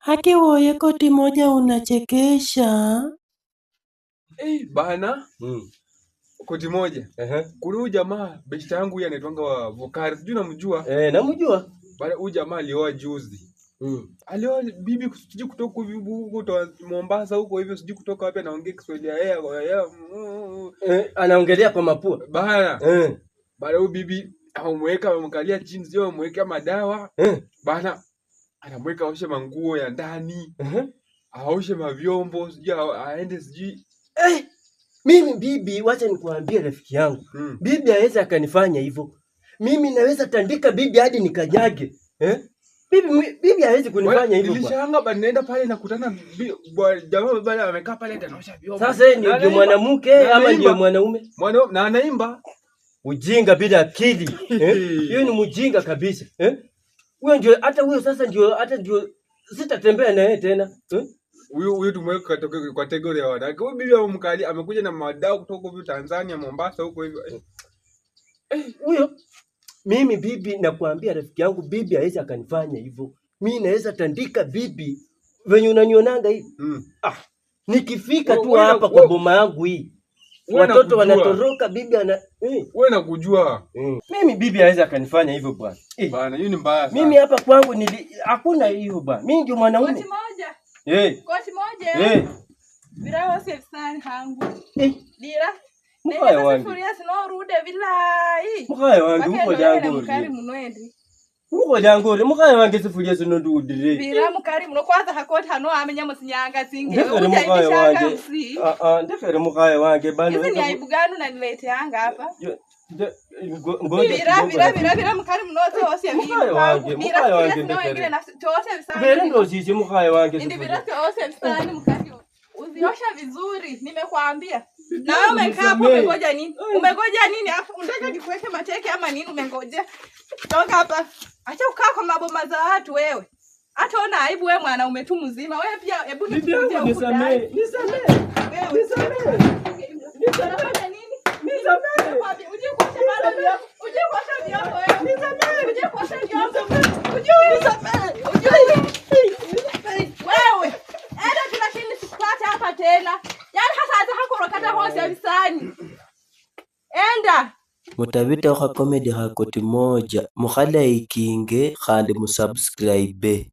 Haki woye koti moja unachekesha. Bana. Koti moja. Kuna huyu jamaa beshte yangu huyu anaitwanga wa Vokari. Sijui unamjua? Namjua. Bana huyu jamaa alioa juzi. Alioa bibi sijui kutoka huko Mombasa huko hivyo sijui kutoka wapi anaongea Kiswahili ya. Anaongelea kwa mapua. Bana. Bana huyu bibi amemkalia chini sio amemwekea madawa. Bana anamweka aoshe manguo ya ndani. Aoshe mavyombo sijui aende sijui. Mimi bibi, wacha nikuambie rafiki yangu. Bibi hawezi akanifanya hivyo. Mimi naweza tandika bibi hadi nikanyage. Bibi hawezi kunifanya hivyo. Nilishanga bali naenda pale nakutana jamaa baba amekaa pale anaosha vyombo. Sasa yeye ndio mwanamke ama ndio mwanaume? Mwanaume na anaimba. Ujinga bila akili. Hiyo ni mjinga kabisa. Huyo ndio hata huyo sasa ndio sitatembea na yeye tena. Huyu tumeweka kwa kategoria ya wanawake. Huyu bibi amemkali amekuja na madao kutoka huko Tanzania Mombasa huko hivyo. Huyo mimi bibi nakwambia rafiki yangu bibi hawezi akanifanya hivyo. Mimi naweza tandika bibi venye unanionanga hivi. Nikifika tu hapa kwa boma yangu hii. Watoto wanatoroka bibi wewe nakujua. Mimi bibi hawezi akanifanya hivyo bwana. Bwana hiyo ni mbaya sana. Mimi hapa kwangu hakuna hiyo bwana. Mimi ndio mwanaume. Koti moja. Koti moja. Birawa sefsani hangu. Dira. Mkaya wangu. Sufuria sinorude vilai. Mkaya wangu uko jangu. Mukari munwendi. Uko jangu. Mkaya wangu sufuria sinondudire. Bira mukari muno kwanza hakoti hano amenya musinyanga singe. Mukaya wangu. Ndekere mukaya wangu bana. Hizi ni aibu gani unanileteanga hapa? Bira mukari muno tose ya mukaya wangu. Mukaya wangu ndekere. Bere ndo sisi mukaya wangu. Ndi bira tose msani mukari. Uziosha vizuri, nimekwambia. Na wewe umekaa hapo umegoja nini? Umegoja nini? Afu unataka nikuweke mateke ama nini umengoja? Toka hapa. Acha ukaa kwa maboma za watu wewe. Hata ona aibu wewe mwanaume tu mzima. Wewe pia hebu nikuje huko. Nisamee. Wewe nisamee. Nisamee nini? Nisamee. Uje kuosha mara vyako. Uje kuosha vyako wewe. Nisamee. Uje kuosha vyako. Uje nisamee. Wewe. Enda tunashini sikupata hapa tena. Yaani hasa hata hakorokata hose bisani. Enda. Mutabita kwa comedy ha koti moja. Mukhala ikinge khandi musubscribe.